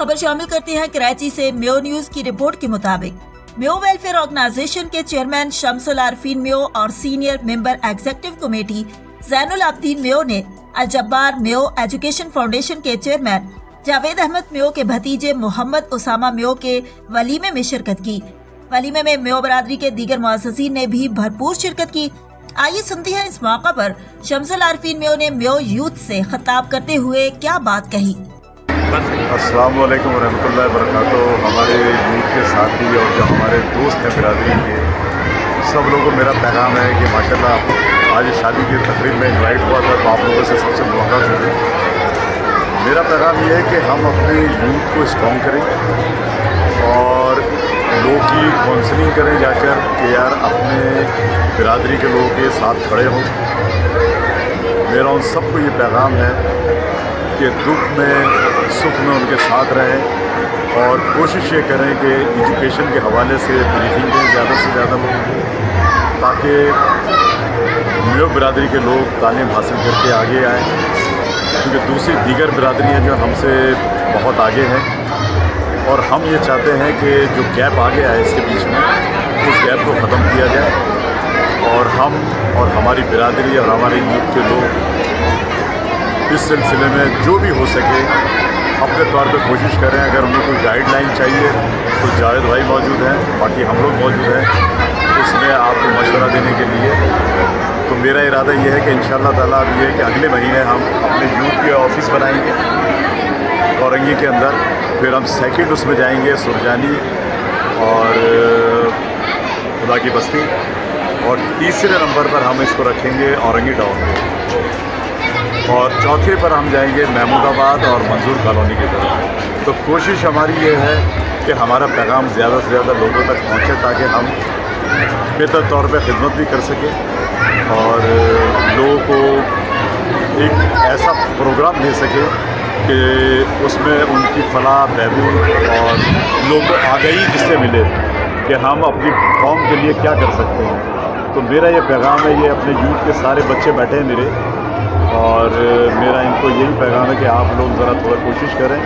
खबर शामिल करते हैं कराची से। मेयो न्यूज की रिपोर्ट के मुताबिक मेयो वेलफेयर ऑर्गेनाइजेशन के चेयरमैन शमसुल आरफीन मेयो और senior member executive committee Zainul Abedin Mayo ने अल-जब्बार मेयो एजुकेशन फाउंडेशन के चेयरमैन जावेद अहमद मेयो के भतीजे मोहम्मद उसामा मेयो के वलीमे में शिरकत की। वलीमे में मेयो बरादरी के दीगर मुअज़्ज़िज़ीन ने भी भरपूर शिरकत की। आइए सुनते हैं इस मौका पर शमसुल आरफीन मेयो ने मेयो यूथ से खिताब करते हुए क्या बात कही। अस्सलाम वालेकुम रहमतुल्लाहि व बरकातुहू। हमारे यूथ के साथी और जो हमारे दोस्त हैं बिरादरी के, सब लोगों को मेरा पैगाम है कि माशाल्लाह आज शादी की तकरीब में इनवाइट हुआ था, तो आप लोगों से सबसे मुलाकात हुई। मेरा पैगाम ये है कि हम अपने यूथ को स्ट्रॉन्ग करें और लोगों की काउंसलिंग करें जाकर कि यार अपने बिरादरी के लोगों के साथ खड़े हों। मेरा उन सबको ये पैगाम है कि दुख में सुख में उनके साथ रहें और कोशिश ये करें कि एजुकेशन के हवाले से ब्रीफिंग दें ज़्यादा से ज़्यादा लोगों को, ताकि मेयो बिरादरी के लोग तालीम हासिल करके आगे आएँ, क्योंकि दूसरी दीगर बिरादरियाँ जो हमसे बहुत आगे हैं और हम ये चाहते हैं कि जो गैप आ गया है इसके बीच में, उस गैप को ख़त्म किया जाए और हम और हमारी बिरादरी और हमारे यूथ के लोग इस सिलसिले में जो भी हो सके अपने तौर पे कोशिश करें। अगर उन्हें कोई गाइडलाइन चाहिए तो जावेद भाई मौजूद हैं, बाकी हम लोग मौजूद हैं उसमें आपको मशवरा देने के लिए। तो मेरा इरादा ये है कि इंशाअल्लाह ताला अब ये है कि अगले महीने हम अपने यूथ के ऑफिस बनाएंगे औरंगी के अंदर, फिर हम सेकंड उसमें जाएंगे सुरजानी और खुदा की बस्ती, और तीसरे नंबर पर हम इसको रखेंगे औरंगी टाउन में, और चौथे पर हम जाएंगे महमूदाबाद और मंजूर कॉलोनी की तरफ। तो कोशिश हमारी ये है कि हमारा पैगाम ज़्यादा से ज़्यादा लोगों तक पहुँचे ताकि हम बेहतर तौर पे खिदमत भी कर सकें और लोगों को एक ऐसा प्रोग्राम दे सकें कि उसमें उनकी फलाह बहबूद और लोगों को आगाही जिससे मिले कि हम अपनी कौम के लिए क्या कर सकते हैं। तो मेरा ये पैगाम है, ये अपने यूथ के सारे बच्चे बैठे हैं मेरे, और मेरा इनको यही पैगाम है कि आप लोग ज़रा थोड़ा कोशिश करें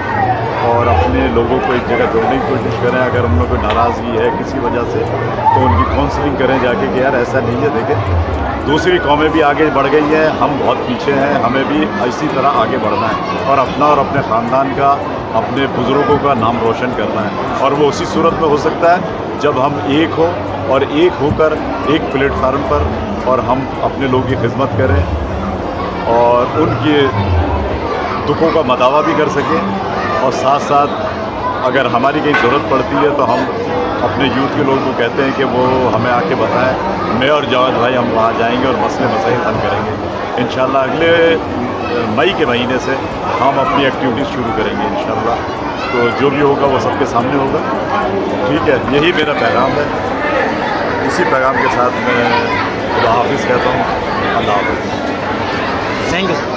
और अपने लोगों को एक जगह जोड़ने की कोशिश करें। अगर उन लोगों को नाराज़गी है किसी वजह से तो उनकी काउंसलिंग करें जाके कि यार ऐसा नहीं है, देखें दूसरी कौमें भी आगे बढ़ गई हैं, हम बहुत पीछे हैं, हमें भी इसी तरह आगे बढ़ना है और अपना और अपने ख़ानदान का, अपने बुज़ुर्गों का नाम रोशन करना है। और वो उसी सूरत में हो सकता है जब हम एक हो और एक होकर एक प्लेटफार्म पर और हम अपने लोगों की खिदमत करें और उनके दुखों का मदावा भी कर सकें, और साथ साथ अगर हमारी कहीं ज़रूरत पड़ती है तो हम अपने यूथ के लोगों को कहते हैं कि वो हमें आके बताएं। मैं और जावेद भाई हम वहाँ जाएंगे और मसले मसाइल हल करेंगे। इंशाल्लाह अगले मई के महीने से हम अपनी एक्टिविटीज़ शुरू करेंगे इंशाल्लाह। तो जो भी होगा वो सबके सामने होगा, ठीक है। यही मेरा पैगाम है, इसी पैगाम के साथ मैं खुदा हाफिज़ कहता हूँ। अल्लाह हाफ़िज़। Thank you.